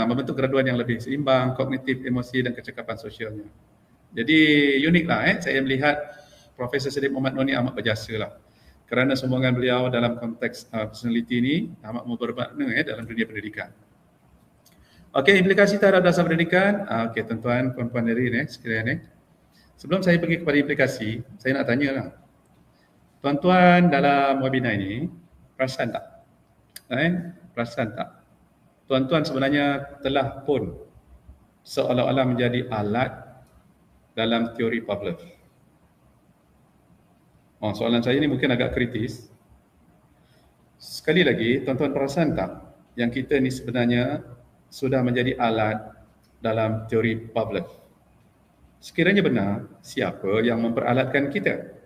membentuk graduan yang lebih seimbang, kognitif, emosi dan kecekapan sosialnya. Jadi unik lah, saya melihat Profesor Sedip Muhammad Noni amat berjasa lah. Kerana sumbangan beliau dalam konteks personality ini amat bermakna dalam dunia pendidikan. Okey, implikasi terhadap dasar pendidikan. Okey, tuan-tuan, puan-puan dari sekalian sebelum saya pergi kepada implikasi, saya nak tanya lah. Tuan-tuan dalam webinar ini, perasan tak? Perasan tak? Tuan-tuan sebenarnya telah pun seolah-olah menjadi alat dalam teori Pavlov. Soalan saya ini mungkin agak kritis. Sekali lagi, tuan-tuan perasan tak yang kita ni sebenarnya sudah menjadi alat dalam teori Pavlov? Sekiranya benar, siapa yang memperalatkan kita?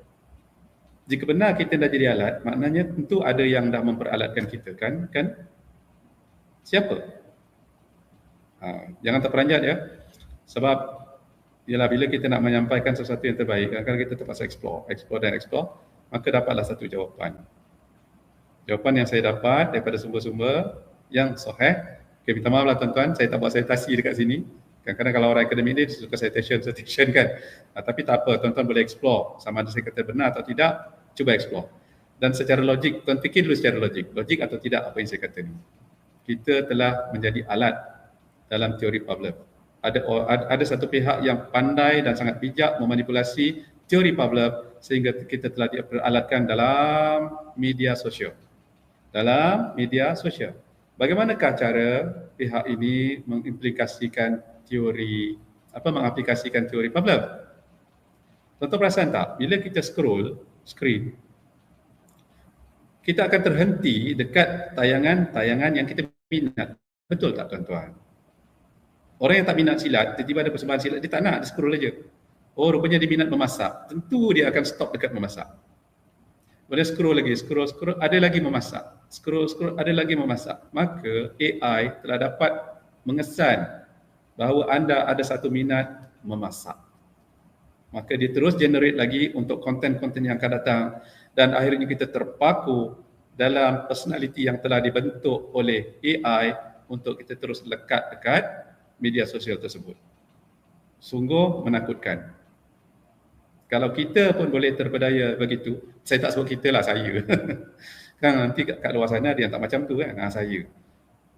Jika benar kita dah jadi alat, maknanya tentu ada yang dah memperalatkan kita, kan? Siapa? Jangan terperanjat ya. Sebab ialah bila kita nak menyampaikan sesuatu yang terbaik, kadang-kadang kita terpaksa explore, maka dapatlah satu jawapan. Jawapan yang saya dapat daripada sumber-sumber yang sahih. Okay, minta maaf lah tuan-tuan, saya tak buat citasi dekat sini. Kadang-kadang kalau orang akademik ni suka citation kan. Tapi tak apa, tuan-tuan boleh explore. Sama ada saya kata benar atau tidak, cuba explore. Dan secara logik, tuan fikir dulu secara logik. Logik atau tidak apa yang saya kata ni. Kita telah menjadi alat dalam teori Pavlov. Ada satu pihak yang pandai dan sangat bijak memanipulasi teori Pavlov sehingga kita telah diperalatkan dalam media sosial. Bagaimanakah cara pihak ini mengaplikasikan teori Pavlov? Tuan-tuan perasan tak? Bila kita scroll screen, kita akan terhenti dekat tayangan-tayangan yang kita minat. Betul tak tuan-tuan? Orang yang tak minat silat, tiba-tiba ada persembahan silat, dia tak nak, dia scroll aja. Oh, rupanya dia minat memasak. Tentu dia akan stop dekat memasak. Boleh scroll lagi, scroll, ada lagi memasak. Scroll, ada lagi memasak. Maka AI telah dapat mengesan bahawa anda ada satu minat memasak. Maka dia terus generate lagi untuk konten-konten yang akan datang. Dan akhirnya kita terpaku dalam personality yang telah dibentuk oleh AI untuk kita terus lekat dekat media sosial tersebut. Sungguh menakutkan. Kalau kita pun boleh terpedaya begitu, saya tak sebut kita lah, saya. Kan nanti kat luar sana ada yang tak macam tu kan, saya.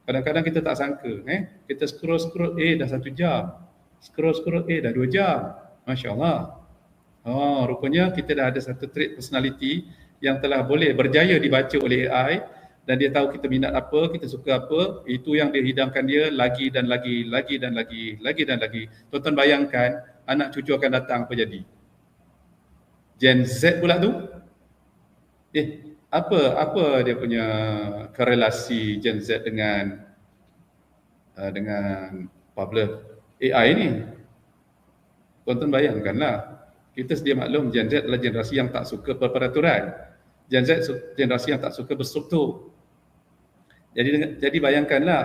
Kadang-kadang kita tak sangka, kita scroll, dah 1 jam. Scroll, dah 2 jam. Masya Allah. Oh, rupanya kita dah ada satu trait personality yang telah boleh berjaya dibaca oleh AI dan dia tahu kita minat apa, kita suka apa, itu yang dia hidangkan dia lagi dan lagi dan lagi. Tuan-tuan bayangkan anak cucu akan datang apa jadi? Gen Z pula tu. Apa dia punya korelasi Gen Z dengan popular AI ni? Tuan-tuan bayangkanlah. Kita sedia maklum Gen Z adalah generasi yang tak suka peraturan. Gen Z generasi yang tak suka berstruktur. Jadi bayangkanlah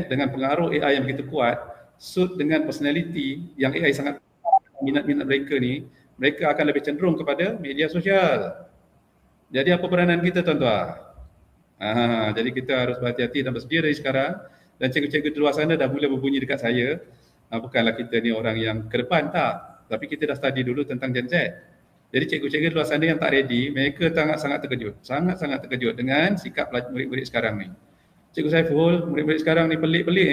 dengan pengaruh AI yang begitu kuat, suit dengan personality yang AI sangat minat mereka ni, mereka akan lebih cenderung kepada media sosial. Jadi apa peranan kita tuan-tuan? Jadi kita harus berhati-hati dan bersedia dari sekarang. Dan cikgu-cikgu di luar sana dah mula berbunyi dekat saya. Bukanlah kita ni orang yang ke depan, tak. Tapi kita dah study dulu tentang Gen Z. Jadi cikgu-cikgu di luar sana yang tak ready, mereka sangat terkejut dengan sikap murid-murid sekarang ni. Cikgu Saiful, murid-murid sekarang ni pelik-pelik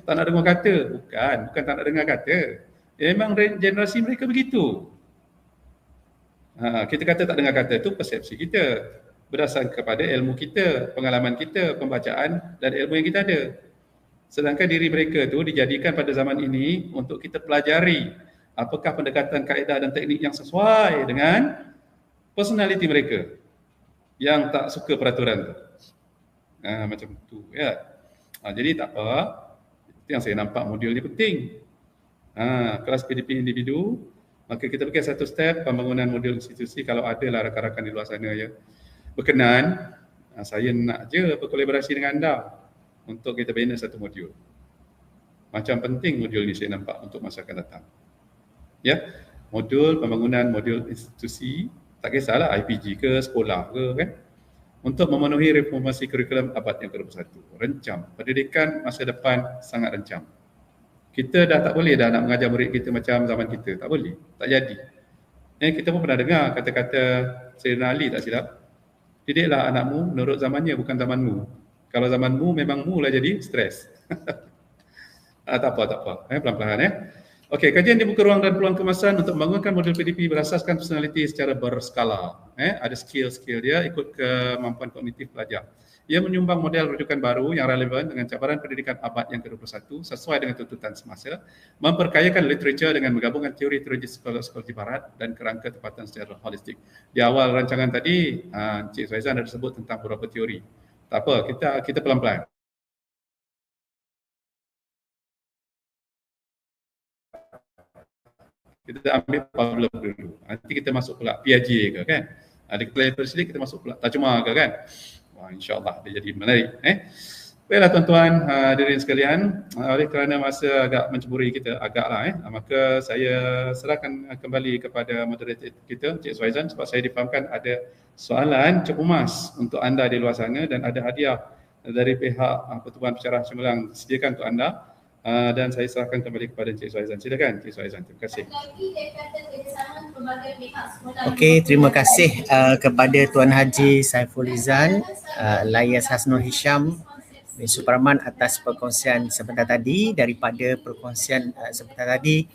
tak nak dengar kata. Bukan tak nak dengar kata. Memang generasi mereka begitu. Kita kata tak dengar kata, itu persepsi kita. Berdasarkan kepada ilmu kita, pengalaman kita, pembacaan dan ilmu yang kita ada. Sedangkan diri mereka tu dijadikan pada zaman ini untuk kita pelajari apakah pendekatan kaedah dan teknik yang sesuai dengan personality mereka yang tak suka peraturan tu. Macam tu ya. Jadi tak apa. Itu yang saya nampak modul ni penting. Kelas PDP individu, maka kita pakai satu step pembangunan modul institusi. Kalau ada lah rakan-rakan di luar sana ya berkenan, saya nak je berkolaborasi dengan anda untuk kita bina satu modul. Macam penting modul ni saya nampak untuk masa akan datang. Ya, modul pembangunan modul institusi, tak kisahlah IPG ke sekolah ke kan, untuk memenuhi reformasi kurikulum abad yang ke-21. Rencam, pendidikan masa depan sangat rencam. Kita dah tak boleh dah nak mengajar murid kita macam zaman kita, tak boleh, tak jadi. Kita pun pernah dengar kata-kata Sayyidina Ali tak silap, didiklah anakmu menurut zamannya bukan zamanmu. Kalau zamanmu memang mu lah jadi stres. Tak apa. Pelan-pelan Okey, kajian dibuka ruang dan peluang kemasan untuk membangunkan model PDP berasaskan personality secara berskala. Ada skill-skill dia ikut kemampuan kognitif pelajar. Ia menyumbang model rujukan baru yang relevan dengan cabaran pendidikan abad yang ke-21 sesuai dengan tuntutan semasa, memperkayakan literatur dengan menggabungkan teori-teori psikologi barat dan kerangka tempatan secara holistik. Di awal rancangan tadi, Encik Faizan ada sebut tentang beberapa teori. Tak apa, kita pelan-pelan. Kita ambil Pavlov dulu. Nanti kita masuk pula Piaget ke kan. Ada kelihatan sedikit kita masuk pula Tajma ke kan. Wah, insyaAllah dia jadi menarik. Baiklah tuan-tuan, hadirin sekalian, oleh kerana masa agak menceburi kita, maka saya serahkan kembali kepada moderator kita, Encik Faizan, sebab saya difahamkan ada soalan cukup emas untuk anda di luar sana dan ada hadiah dari pihak Pertubuhan Pensyarah Cemerlang disediakan untuk anda. Dan saya serahkan kembali kepada Encik Faizan. Silakan Encik Faizan. Terima kasih. Okey, terima kasih kepada Tuan Haji Saiful Izan, Layas Hasnul Hisham bin Suparman atas perkongsian sebentar tadi. Daripada perkongsian sebentar tadi,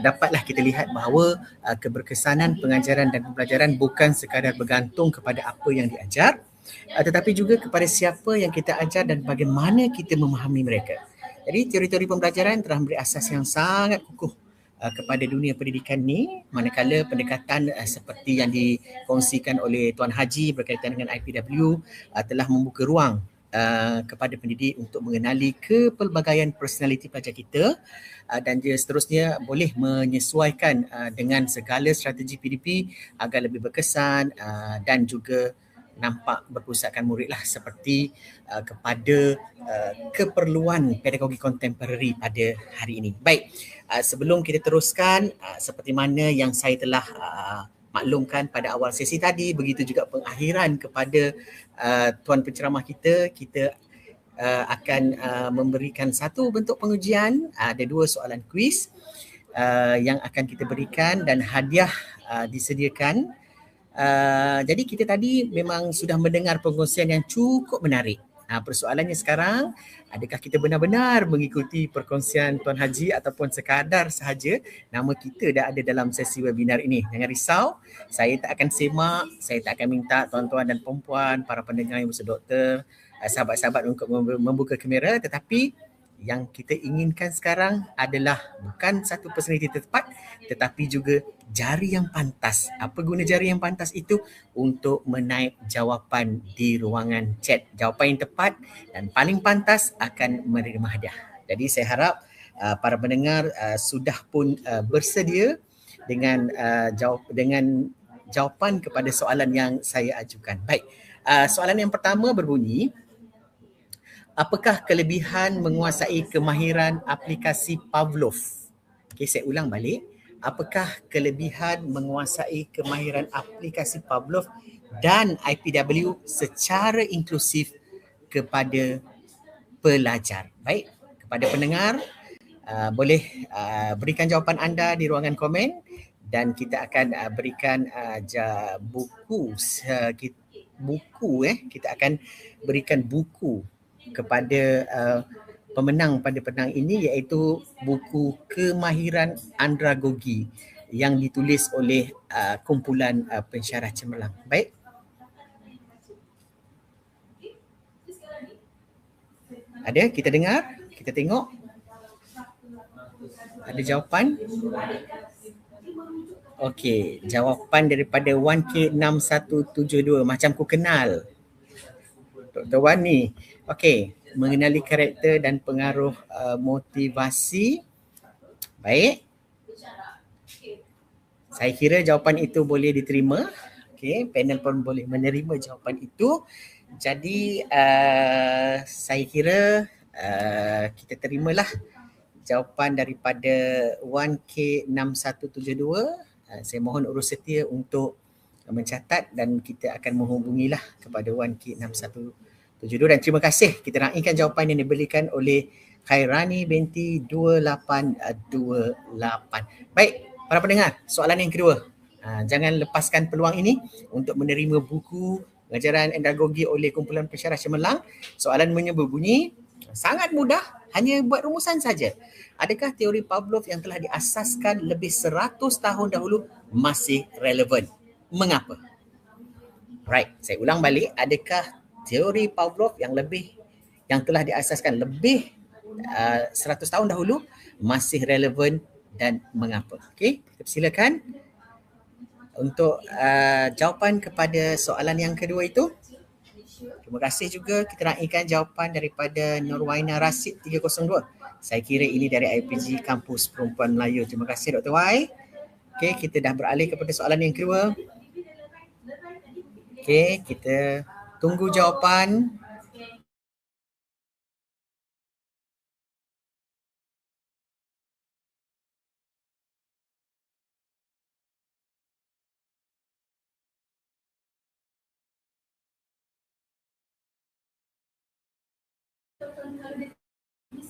dapatlah kita lihat bahawa keberkesanan pengajaran dan pembelajaran bukan sekadar bergantung kepada apa yang diajar, tetapi juga kepada siapa yang kita ajar dan bagaimana kita memahami mereka. Jadi teori-teori pembelajaran telah memberi asas yang sangat kukuh kepada dunia pendidikan ni, manakala pendekatan seperti yang dikongsikan oleh Tuan Haji berkaitan dengan IPW telah membuka ruang kepada pendidik untuk mengenali kepelbagaian personaliti pelajar kita dan dia seterusnya boleh menyesuaikan dengan segala strategi PDP agar lebih berkesan dan juga nampak berpusatkan murid lah seperti kepada keperluan pedagogi kontemporari pada hari ini. Baik, sebelum kita teruskan, seperti mana yang saya telah maklumkan pada awal sesi tadi, begitu juga pengakhiran kepada tuan penceramah kita akan memberikan satu bentuk pengujian, ada 2 soalan kuis yang akan kita berikan dan hadiah disediakan. Jadi kita tadi memang sudah mendengar perkongsian yang cukup menarik Persoalannya sekarang, adakah kita benar-benar mengikuti perkongsian Tuan Haji ataupun sekadar sahaja nama kita dah ada dalam sesi webinar ini? Jangan risau, saya tak akan semak, saya tak akan minta tuan-tuan dan perempuan, para pendengar yang berdoktor, sahabat-sahabat untuk membuka kamera, tetapi yang kita inginkan sekarang adalah bukan satu personaliti tepat tetapi juga jari yang pantas. Apa guna jari yang pantas itu? Untuk menaip jawapan di ruangan chat. Jawapan yang tepat dan paling pantas akan menerima hadiah. Jadi saya harap para pendengar sudah pun bersedia dengan jawapan kepada soalan yang saya ajukan. Baik, soalan yang pertama berbunyi, apakah kelebihan menguasai kemahiran aplikasi Pavlov? Okey, saya ulang balik. Apakah kelebihan menguasai kemahiran aplikasi Pavlov dan IPW secara inklusif kepada pelajar? Baik, kepada pendengar, boleh berikan jawapan anda di ruangan komen dan kita akan berikan kita akan berikan buku kepada pemenang pada petang ini, iaitu buku Kemahiran Andragogi yang ditulis oleh kumpulan pensyarah cemerlang. Baik. Ada? Kita dengar? Kita tengok? Ada jawapan? Okey, jawapan daripada 1K6172. Macam ku kenal Dr. Wan ni. Okey, mengenali karakter dan pengaruh motivasi. Baik. Saya kira jawapan itu boleh diterima. Okey, panel pun boleh menerima jawapan itu. Jadi saya kira kita terimalah jawapan daripada 1K6172. Saya mohon urus setia untuk mencatat dan kita akan menghubungilah kepada 1K6172 dan terima kasih. Kita raikan jawapan yang diberikan oleh Khairani binti 2828. Baik, para pendengar, soalan yang kedua. Jangan lepaskan peluang ini untuk menerima buku Pengajaran Andragogi oleh kumpulan pensyarah cemerlang. Soalannya berbunyi, sangat mudah, hanya buat rumusan saja. Adakah teori Pavlov yang telah diasaskan lebih 100 tahun dahulu masih relevan? Mengapa? Right, saya ulang balik. Adakah teori Pavlov yang telah diasaskan lebih 100 tahun dahulu masih relevan dan mengapa? Okey, kita persilakan untuk jawapan kepada soalan yang kedua itu. Terima kasih juga. Kita raikan jawapan daripada Nurwaina Rasid 302. Saya kira ini dari IPG Kampus Perempuan Melayu. Terima kasih Dr. Y. Okey, kita dah beralih kepada soalan yang kedua. Okey, kita tunggu jawapan.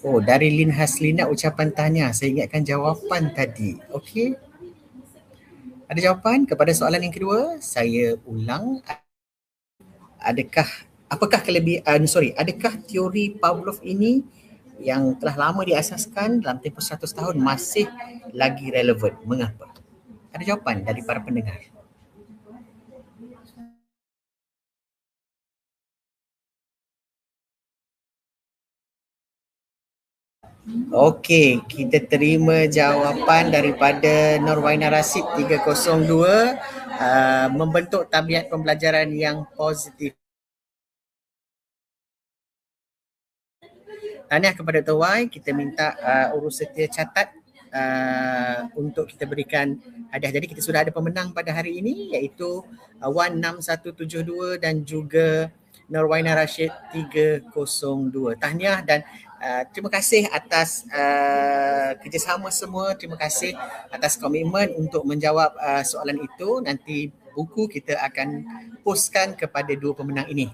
Oh, dari Lin Haslina ucapan tanya. Saya ingatkan jawapan tadi. Okey. Ada jawapan kepada soalan yang kedua? Saya ulang. Apakah teori Pavlov ini yang telah lama diasaskan dalam tempoh 100 tahun masih lagi relevan? Mengapa? Ada jawapan dari para pendengar? Okey, kita terima jawapan daripada Nurwaina Rasid 302, membentuk tabiat pembelajaran yang positif. Tahniah kepada Dr. Y, kita minta urus setia catat untuk kita berikan hadiah. Jadi kita sudah ada pemenang pada hari ini, iaitu 16172 dan juga Nurwaina Rasid 302. Tahniah dan terima kasih atas kerjasama semua. Terima kasih atas komitmen untuk menjawab soalan itu. Nanti buku kita akan postkan kepada dua pemenang ini.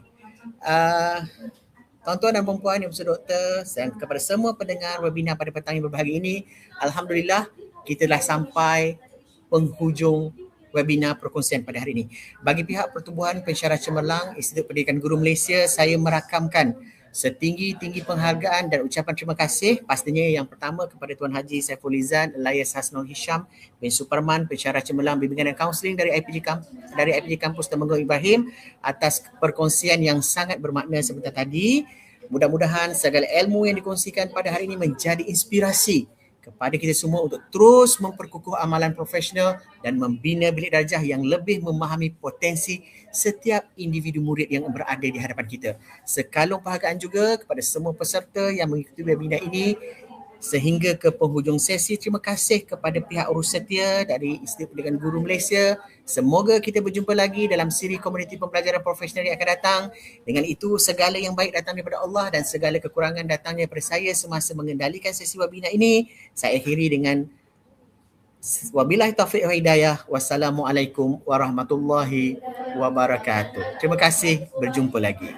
Tuan-tuan dan puan-puan yang bersudoktor dan kepada semua pendengar webinar pada petang yang berbahagia ini, alhamdulillah kita telah sampai penghujung webinar perkongsian pada hari ini. Bagi pihak Pertubuhan Pensyarah Cemerlang, Institut Pendidikan Guru Malaysia, saya merakamkan setinggi-tinggi penghargaan dan ucapan terima kasih pastinya yang pertama kepada Tuan Haji Saiful Izan Elias Hasnul Hisham bin Superman, pensyarah cemerlang bimbingan dan kaunseling dari IPG Kampus Temenggong Ibrahim atas perkongsian yang sangat bermakna sebentar tadi. Mudah-mudahan segala ilmu yang dikongsikan pada hari ini menjadi inspirasi kepada kita semua untuk terus memperkukuh amalan profesional dan membina bilik darjah yang lebih memahami potensi setiap individu murid yang berada di hadapan kita. Sekalung penghargaan juga kepada semua peserta yang mengikuti webinar ini sehingga ke penghujung sesi. Terima kasih kepada pihak urus setia dari Institut Pendidikan Guru Malaysia. Semoga kita berjumpa lagi dalam siri komuniti pembelajaran profesional yang akan datang. Dengan itu, segala yang baik datang daripada Allah dan segala kekurangan datangnya daripada saya semasa mengendalikan sesi webinar ini. Saya akhiri dengan wabillahi taufiq wa hidayah. Wassalamualaikum warahmatullahi wabarakatuh. Terima kasih, berjumpa lagi.